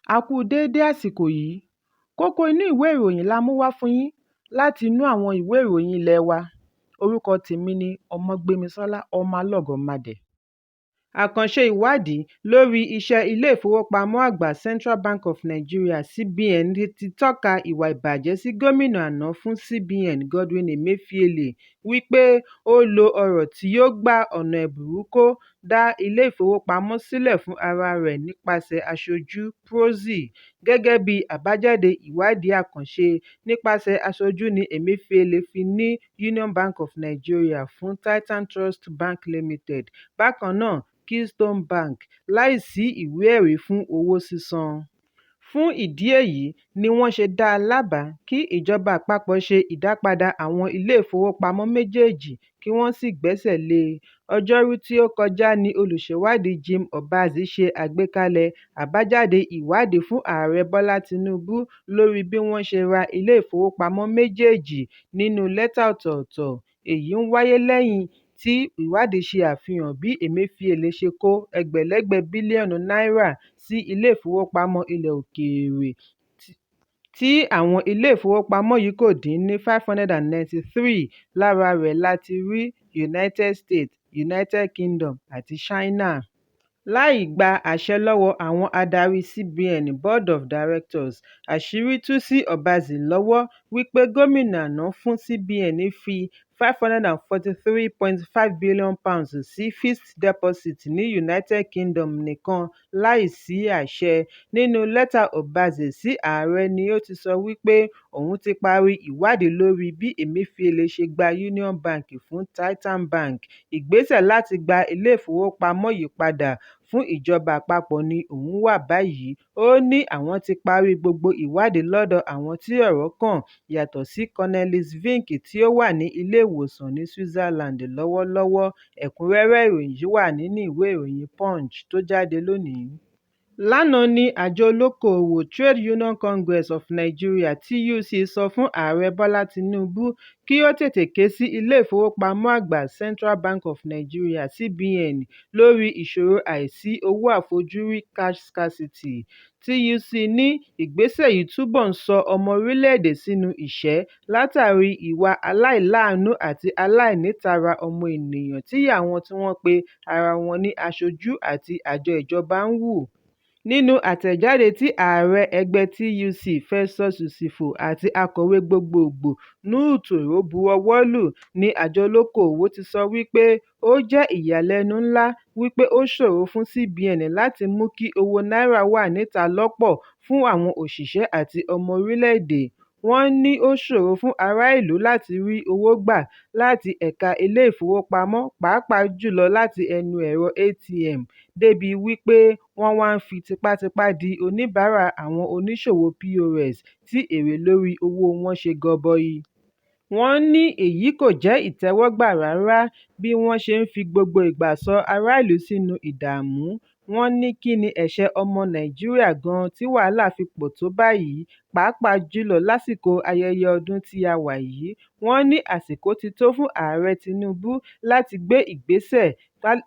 A kú déédé àsìkò yìí. Kókó inú ìwé ìròyìn la mú wá fún yín láti inú àwọn ìwé ìròyìn ilé wa. Orúkọ tèmi ni Ọmọgbémisọ́lá ọmọ Alọ́gọ̀madẹ̀. Àkànṣe ìwádìí lórí iṣẹ́ ilé ìfowópamọ́ àgbà Central Bank of Nigeria (CBN) ti tọ́ka ìwà ìbàjẹ́ sí gómìnà àná fún CBN Godwin Emefiele wípé ó lo ọ̀rọ̀ tí yóò gba ọ̀nà ẹ̀bùrú kó dá ilé ìfowópamọ́ sílẹ̀ fún ara rẹ̀ nípasẹ̀ aṣojú Proxy. Gẹ́gẹ́ bí àbájáde ìwádìí àkànṣe nípasẹ̀ aṣojú ni Emefiele fi ní Union Bank of Nigeria fún Titan Trust Bank Limited, bákan náà Keystone Bank, láìsí ìwé ẹ̀rí fún owó sísan. Fún ìdí èyí ni wọ́n ṣe dá a lábàá kí ìjọba àpapọ̀ ṣe ìdápadà àwọn ilé ìfowópamọ́ méjèèjì kí wọ́n sì gbẹ́sẹ̀ lé e. Ọjọ́rú tí ó kọjá ní olùṣèwádìí Jim Obaze ṣe àgbékalẹ̀ àbájáde ìwádìí fún Ààrẹ Bọ́lá Tinubu lórí bí wọ́n ṣe ra ilé ìfowópamọ́ méjèèjì nínú lẹ́tà ọ̀tọ̀ọ̀tọ̀. Èyí ń wáyé lẹ́yìn tí ìwádìí ṣe àfihàn bí Emefiele ṣe kó ẹgbẹ̀lẹ́gbẹ̀ bílíọ̀nù náírà sí ilé ìfowópamọ́ ilẹ̀ òkèèrè tí àwọn ilé ìfowópamọ́ yìí kò dín ní 593. Lára rẹ̀ láti rí United States, United Kingdom àti China. Láì gba àṣẹ lọ́wọ́ àwọn adarí CBN Board of Directors, àṣírí tú sí Obaze lọ́wọ́ wípé gómìnà àná fún CBN fi £543.5 billion sí fixed deposit ní United Kingdom nìkan láì sí àṣẹ. Nínú lẹ́tà Obaze sí ààrẹ ni ó ti sọ wípé òun ti parí ìwádìí lórí bí Emefiele ṣe gba Union Bank fún Titan Bank. Ìgbésẹ̀ láti gba ilé ìfowópamọ́ yìí padà fún ìjọba àpapọ̀ ni òun wà báyìí. Ó ní àwọn ti parí gbogbo ìwádìí lọ́dọ̀ àwọn tí ọ̀rọ̀ kàn yàtọ̀ sí Cornelis Vink tí ó wà ní ilé ìwòsàn ní Switzerland lọ́wọ́lọ́wọ́. Ẹ̀kúnrẹ́rẹ́ ìròyìn yìí wà nínú ìwé ìròyìn Punch tó jáde lónìí. Lánàá ni àjọ olókoòwò Trade Union Congress of Nigeria (TUC) sọ fún Ààrẹ Bọ́lá Tinubu kí ó tètè ké sí ilé ìfowópamọ́ àgbà Central Bank of Nigeria (CBN) lórí ìṣòro àìsí owó àfojúrí cash scarcity. TUC ní ìgbésẹ̀ yìí túbọ̀ ń sọ ọmọ orílẹ̀-èdè sínú ìṣẹ́ látàrí ìwà aláìláàánú àti aláìnítara ọmọ ènìyàn tí àwọn tí wọ́n pe ara wọn ní aṣojú àti àjọ ìjọba ń hù. Nínú àtẹ̀jáde tí ààrẹ ẹgbẹ́ TUC Festus Osifo àti akọ̀wé gbogboògbò Nuhu Torò buwọ́ lù ní àjọ olókoòwò ti sọ wípé ó jẹ́ ìyàlẹ́nu ńlá wípé ó ṣòro fún CBN láti mú kí owó náírà wà níta lọ́pọ̀ fún àwọn òṣìṣẹ́ àti ọmọ orílẹ̀-èdè. Wọ́n ní ó ṣòro fún ará ìlú láti rí owó gbà láti ẹ̀ka ilé ìfowópamọ́, pàápàá jùlọ láti ẹnu ẹ̀rọ ATM, débi wípé wọ́n wá ń fi tipátipá di oníbàárà àwọn oníṣòwò POS tí èrè lórí owó wọn ṣe gọbọi. Wọ́n ní èyí kò jẹ́ ìtẹ́wọ́gbà rárá bí wọ́n ṣe ń fi gbogbo ìgbà sọ ará ìlú sínú ìdààmú. Wọ́n ní kí ni ẹ̀ṣẹ̀ ọmọ Nàìjíríà gan-an tí wàhálà fi pọ̀ tó báyìí, pàápàá jùlọ lásìkò ayẹyẹ ọdún tí a wà yìí. Wọ́n ní àsìkò ti tó fún Ààrẹ Tinubu láti gbé ìgbésẹ̀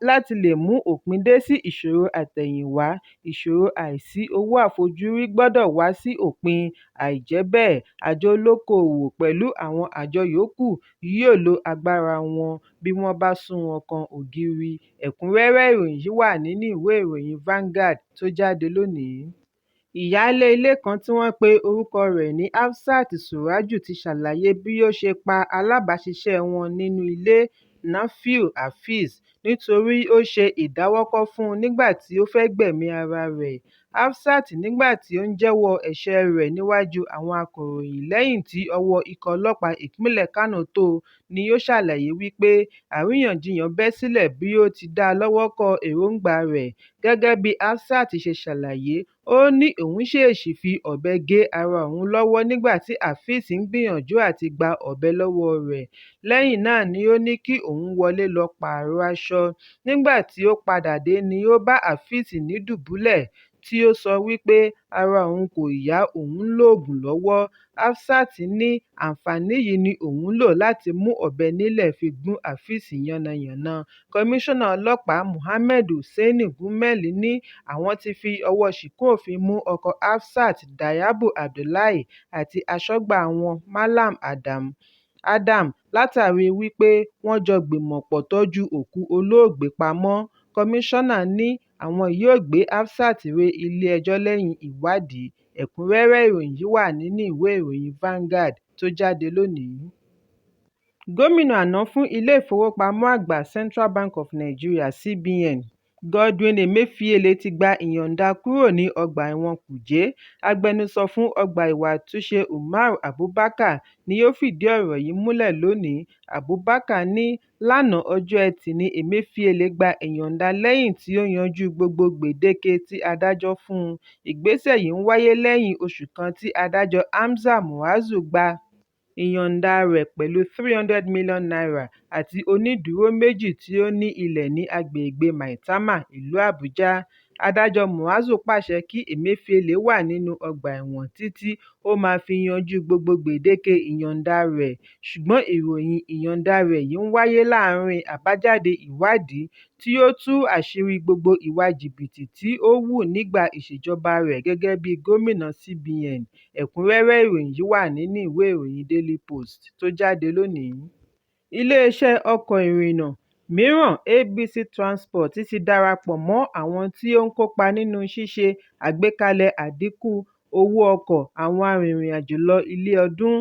láti lè mú òpin dé sí ìṣòro àtẹ̀yìnwá. Ìṣòro àìsí owó àfojúrí gbọ́dọ̀ wá sí òpin. Àìjẹ́ bẹ́ẹ̀, àjọ olókoòwò pẹ̀lú àwọn àjọ yòókù yóò lo agbára wọn bí wọ́n bá sún wọn kan ògiri. Ẹ̀kúnrẹ́rẹ́ ìròyìn yìí wà nínú ìwé ìròyìn Vanguard tó jáde lónìí. Ìyáálé ilé kan tí wọ́n pe orúkọ rẹ̀ ní Hafsat Suraju ti ṣàlàyé bí ó ṣe pa alábàáṣiṣẹ́ wọn nínú ilé, Nafiu Hafiz, nítorí ó ṣe ìdáwọ́kọ̀ fún un nígbà tí ó fẹ́ gbẹ̀mí ara rẹ̀. Hafsat, nígbà tí ó ń jẹ́wọ́ ẹ̀ṣẹ̀ rẹ̀ níwájú àwọn akọ̀ròyìn lẹ́yìn tí ọwọ́ ikọ̀ ọlọ́pàá ìpínlẹ̀ Kano tó, ni ó ṣàlàyé wípé àríyànjiyàn bẹ́ sílẹ̀ bí ó ti dá lọ́wọ́ kọ èròǹgbà rẹ̀. Gẹ́gẹ́ bí Hafsat ṣe ṣàlàyé, ó ní òun ṣèèṣì fi ọ̀bẹ gé ara òun lọ́wọ́ nígbà tí Hafiz ń gbìyànjú àti gba ọ̀bẹ lọ́wọ́ rẹ̀. Lẹ́yìn náà ni ó ní kí òun wọlé lọ pààrọ̀ aṣọ. Nígbà tí ó padà dé ni ó bá Hafiz ní dùbúlẹ̀ tí ó sọ wípé ara òun kò yá òun ń lo oògùn lọ́wọ́. Hafsat ní àǹfààní yìí ni òun lò láti mú ọ̀bẹ nílẹ̀ fi gún Afeez yánnayànna. Kọmíṣánná ọlọ́pàá Mohammed Hussein Gumel ní àwọn ti fi ọwọ́ ṣìkún òfin mú ọkọ Hafsat, Dayabu Abdullahi, àti aṣọ́gbà wọn Malam Adam látàrí wípé wọ́n jọ gbìmọ̀pọ̀ tọ́jú òkú olóògbé pamọ́. Kọmíṣánná ní àwọn yóò gbé Hafsat re ilé-ẹjọ́ lẹ́yìn ìwádìí. Ẹ̀kúnrẹ́rẹ́ ìròyìn yìí wà nínú ìwé ìròyìn Vanguard tó jáde lónìí. Gómìnà àná fún ilé ìfowópamọ́ àgbà Central Bank of Nigeria (CBN) Godwin Emefiele ti gba ìyọ̀ǹda kúrò ní ọgbà ẹ̀wọ̀n Kùjé. Agbẹnusọ fún ọgbà ìwà àtúnṣe Umar Abubakar ni ó fìdí ọ̀rọ̀ yìí múlẹ̀ lónìí. Abubakar ní lánàá ọjọ́ Ẹtì ni Emefiele gba ìyọ̀ǹda lẹ́yìn tí ó yanjú gbogbo gbèdéke tí adájọ́ fún un. Ìgbésẹ̀ yìí ń wáyé lẹ́yìn oṣù kan tí adájọ́ Hamza Muazu gba ìyọ̀ǹda rẹ̀ pẹ̀lú ₦300 million àti onídùúró méjì tí ó ní ilẹ̀ ní agbègbè Maitama, ìlú Àbújá. Adájọ́ Muazu pàṣẹ kí Emefiele wà nínú ọgbà ẹ̀wọ̀n títí ó máa fi yanjú gbogbo gbèdéke ìyọ̀ǹda rẹ̀, ṣùgbọ́n ìròyìn ìyọ̀ǹda rẹ̀ yìí ń wáyé láàárín àbájáde ìwádìí tí ó tú àṣírí gbogbo ìwà jìbìtì tí ó hù nígbà ìṣèjọba rẹ̀ gẹ́gẹ́ bí gómìnà CBN. Ẹ̀kúnrẹ́rẹ́ ìròyìn yìí wà nínú ìwé ìròyìn Daily Post tó jáde lónìí. Iléeṣẹ́ ọkọ̀ ìrìnnà mìíràn ABC Transport ti darapọ̀ mọ́ àwọn tí ó ń kópa nínú ṣíṣe àgbékalẹ̀ àdínkù owó ọkọ̀ àwọn arìnrìn-àjò lọ ilé ọdún.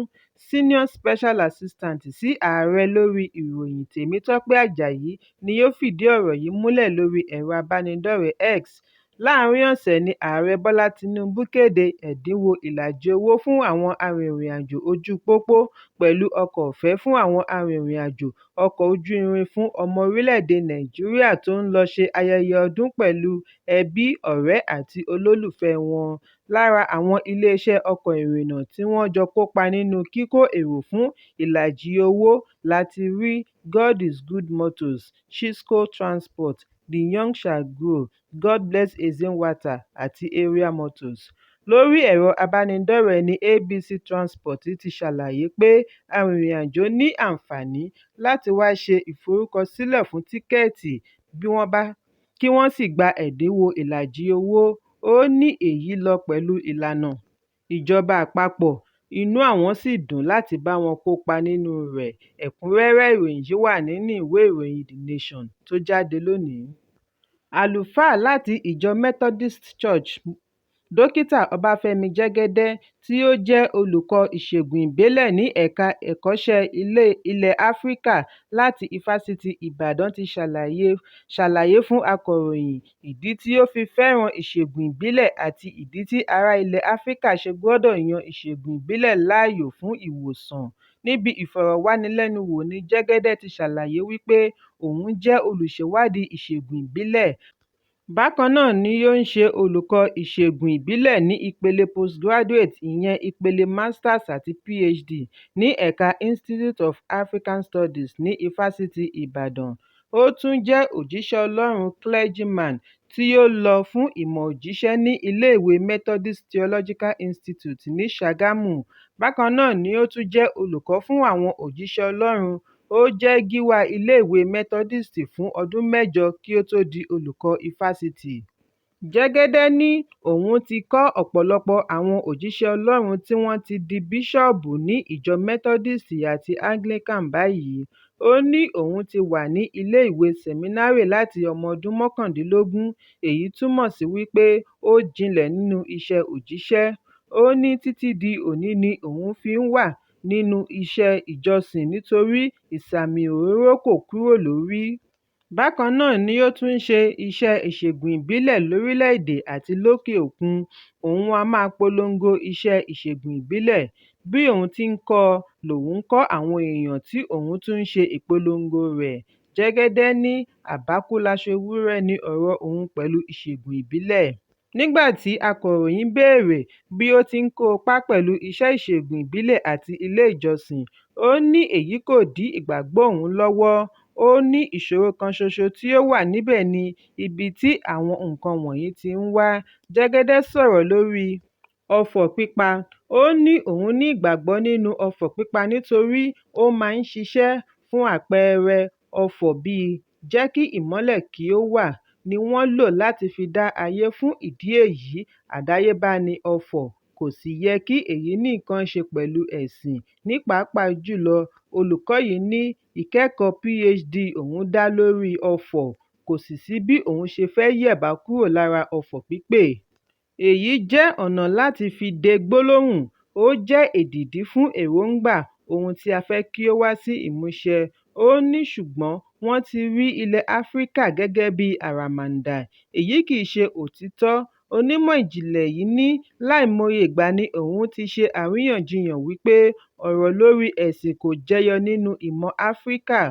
Senior Special Assistant sí Ààrẹ lórí ìròyìn Tèmítọ́pẹ́ Àjàyí ni ó fìdí ọ̀rọ̀ yìí múlẹ̀ lórí ẹ̀rọ abánidọ́rẹ̀ẹ́ X. Láàárín ọ̀sẹ̀ ni Ààrẹ Bọ́lá Tinubu kéde ẹ̀dínwó ìlàjì owó fún àwọn arìnrìn-àjò ojú pópó pẹ̀lú ọkọ̀ ọ̀fẹ́ fún àwọn arìnrìn-àjò ọkọ̀ ojú irin fún ọmọ orílẹ̀-èdè Nàìjíríà tó ń lọ ṣe ayẹyẹ ọdún pẹ̀lú ẹbí, ọ̀rẹ́ àti olólùfẹ́ wọn. Lára àwọn iléeṣẹ́ ọkọ̀ ìrìnnà tí wọ́n jọ kópa nínú kíkó èrò fún ìlàjì owó láti rí God is Good Motors, Chisco Transport, The Young Shall Grow, God Bless Ezinwata àti Area Motors. Lórí ẹ̀rọ abánidọ́rẹ̀ẹ́ ní ABC Transport ti ṣàlàyé pé arìnrìn-àjò ní àǹfààní láti wá ṣe ìforúkọsílẹ̀ fún tíkẹ́ẹ̀tì kí wọ́n sì gba ẹ̀dínwó ìlàjì owó. Ó ní èyí lọ pẹ̀lú ìlànà ìjọba àpapọ̀, inú àwọn sì dùn láti bá wọn kópa nínú rẹ̀. Ẹ̀kúnrẹ́rẹ́ ìròyìn yìí wà nínú ìwé ìròyìn The Nation tó jáde lónìí. Àlùfáà láti ìjọ Methodist Church Dókítà Ọbáfẹ́mi Jẹ́gẹ́dẹ́ tí ó jẹ́ olùkọ́ ìṣègùn ìbílẹ̀ ní ẹ̀ka ẹ̀kọ́ṣẹ́ ilẹ̀ Áfíríkà láti Ifásitì Ìbàdàn ti ṣàlàyé fún akọ̀ròyìn ìdí tí ó fi fẹ́ràn ìṣègùn ìbílẹ̀ àti ìdí tí ará ilẹ̀ Áfíríkà ṣe gbọ́dọ̀ yan ìṣègùn ìbílẹ̀ láàyò fún ìwòsàn. Níbi ìfọ̀rọ̀wánilẹ́nuwò ní Jẹ́gẹ́dẹ́ ti ṣàlàyé wípé òun jẹ́ olùṣèwádìí ìṣègùn ìbílẹ̀. Bákan náà ni ó ń ṣe olùkọ́ ìṣègùn ìbílẹ̀ ní ìpele postgraduate ìyẹn ìpele masters àti PhD ní ẹ̀ka Institute of African Studies ní Ifásitì Ìbàdàn. Ó tún jẹ́ òjíṣẹ́ Ọlọ́run clergyman tí ó lọ fún ìmọ̀ òjíṣẹ́ ní iléèwé Methodist Theological Institute ní Ṣàgámù. Bákan náà ni ó tún jẹ́ olùkọ́ fún àwọn òjíṣẹ́ Ọlọ́run. Ó jẹ́ gíwá iléèwé Methodist fún ọdún 8 kí ó tó di olùkọ́ ifásitì. Jẹ́gẹ́dẹ́ ní òun ti kọ́ ọ̀pọ̀lọpọ̀ àwọn òjíṣẹ́ Ọlọ́run tí wọ́n ti di bíṣọ́ọ̀bù ní ìjọ Methodist àti Anglican báyìí. Ó ní òun ti wà ní ilé-ìwé sẹ́mínárì láti ọmọ ọdún 19, èyí túmọ̀ sí wípé ó jinlẹ̀ nínú iṣẹ́ òjíṣẹ́. Ó ní títí di òní ni òun fi ń wà nínú iṣẹ́ ìjọsìn nítorí ìsàmì òróró kò kúrò lórí. Bákan náà ni ó tún ń ṣe iṣẹ́ ìṣègùn ìbílẹ̀ lórílẹ̀-èdè àti lókè òkun. Òun a máa polongo iṣẹ́ ìṣègùn ìbílẹ̀. Bí òun ti ń kọ́ lòun ń kọ́ àwọn èèyàn tí òun tún ń ṣe ìpolongo rẹ̀. Jẹ́gẹ́dẹ́ ní àbákú láṣọ ewúrẹ́ ní ọ̀rọ̀ òun pẹ̀lú ìṣègùn ìbílẹ̀. Nígbà tí akọ̀ròyìn béèrè bí ó ti ń kópa pẹ̀lú iṣẹ́ ìṣègùn ìbílẹ̀ àti ilé ìjọsìn, ó ní èyí kò dí ìgbàgbọ́ òun lọ́wọ́. ó ní ìṣòro kan ṣoṣo tí ó wà níbẹ̀ ní ibi tí àwọn nǹkan wọ̀nyí ti ń wá. Jẹ́gẹ́dẹ́ sọ̀rọ̀ lórí ọfọ̀ pípa. Ó ní òun ní ìgbàgbọ́ nínú ọfọ̀ pípa nítorí ó máa ń ṣiṣẹ́. Fún àpẹẹrẹ, ọfọ̀ bíi "jẹ́ kí ìmọ́lẹ̀ kí ó wà" ni wọ́n lò láti fi dá ayé. Fún ìdí èyí, àdáyébá ni ọfọ̀, kò sì yẹ kí èyí ní nǹkan ṣe pẹ̀lú ẹ̀sìn. Ní pàápàá jùlọ, olùkọ́ yìí ní ìkẹ́kọ̀ọ́ PhD òun dá lórí ọfọ̀, kò sì sí bí òun ṣe fẹ́ yẹ̀bá kúrò lára ọfọ̀ pípè. Èyí jẹ́ ọ̀nà láti fi de gbólóhùn, ó jẹ́ èdìdì fún èròǹgbà ohun tí a fẹ́ kí ó wá sí ìmúṣẹ. Ó ní ṣùgbọ́n wọ́n ti rí ilẹ̀ Áfíríkà gẹ́gẹ́ bí àràmàǹdà. Èyí kì í ṣe òtítọ́. Onímọ̀ ìjìnlẹ̀ yìí ní láìmọye ìgbà ni òun ti ṣe àríyànjiyàn wípé ọ̀rọ̀ lórí ẹ̀sìn kò jẹyọ nínú ìmọ̀ Áfíríkà.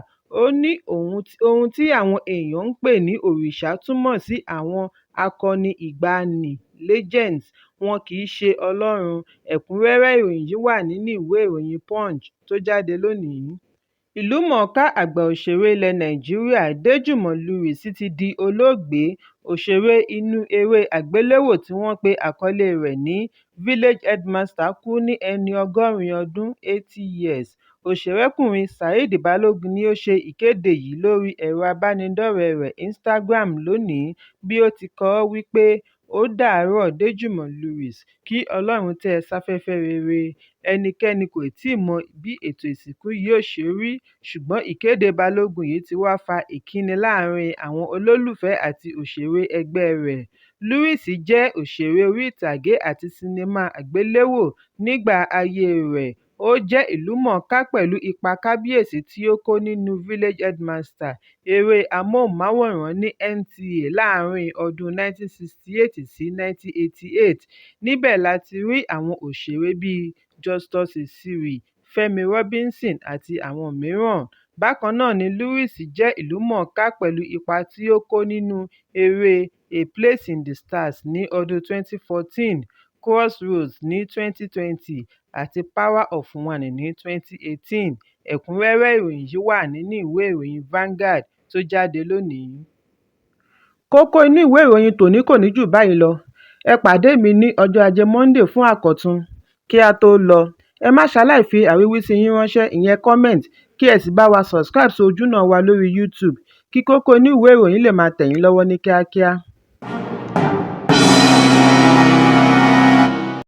Ó ní ohun tí àwọn èèyàn ń pè ní òrìṣà túmọ̀ sí àwọn akọni ìgbàanì legends, wọn kì í ṣe Ọlọ́run. Ẹ̀kúnrẹ́rẹ́ ìròyìn yìí wà nínú ìwé ìròyìn Punch tó jáde lónìí. Ìlúmọ̀ọ́ká àgbà òṣèré ilẹ̀ Nàìjíríà Déjùmọ̀ Lewis ti di olóògbé. Òṣèré inú eré àgbéléwò tí wọ́n pe àkọlé rẹ̀ ní Village Headmaster kú ní ẹni ọgọ́rin ọdún 80 years. Òṣèrékùnrin Saheed Balogun ni ó ṣe ìkéde yìí lórí ẹ̀rọ abánidọ́rẹ̀ẹ́ rẹ̀ Instagram lónìí. Bí ó ti kọ ọ́ wípé "Ó dàárọ̀ Déjùmọ̀ Lewis, kí Ọlọ́run tẹ́ ẹ sáfẹ́fẹ́ rere." Ẹnikẹ́ni kò tíì mọ bí ètò ìsìnkú yóò ṣe rí, ṣùgbọ́n ìkéde Balógun yìí ti wá fa ìkíni láàrin àwọn olólùfẹ́ àti òṣèré ẹgbẹ́ rẹ̀. Lewis jẹ́ òṣèré orí ìtàgé àti sinimá àgbéléwò nígbà ayé rẹ̀. Ó jẹ́ ìlúmọ̀ọ́ká pẹ̀lú ipa kábíyèsí tí ó kó nínú Village Headmaster, eré amóhùnmáwòrán ní NTA láàrin ọdún 1968 sí 1988. Níbẹ̀ la ti rí àwọn òṣèré bíi Justus Siri, Fẹ́mi Robinson àti àwọn mìíràn. Bákan náà ni Lewis jẹ́ ìlúmọ̀ọ́ká pẹ̀lú ipa tí ó kó nínú eré A Place in the Stars ní ọdún 2014, Crossroads ní 2020 àti Power of One ní 2018. Ẹ̀kúnrẹ́rẹ́ ìròyìn yìí wà nínú ìwé ìròyìn Vanguard tó jáde lónìí. Kókó inú ìwé ìròyìn tòní kò ní jù báyìí lọ. Ẹ pàdé mi ní ọjọ́ Ajé Monday fún àkọ́tún. Kí a tó lọ, ẹ má ṣaláì fi àríwísí yín ránṣẹ́, ìyẹn comment, kí ẹ sì bá wa subscribe sí ojúnà wa lórí YouTube kí Kókó Inú Ìwé Ìròyìn lè máa tẹ̀ yín lọ́wọ́ ní kíákíá.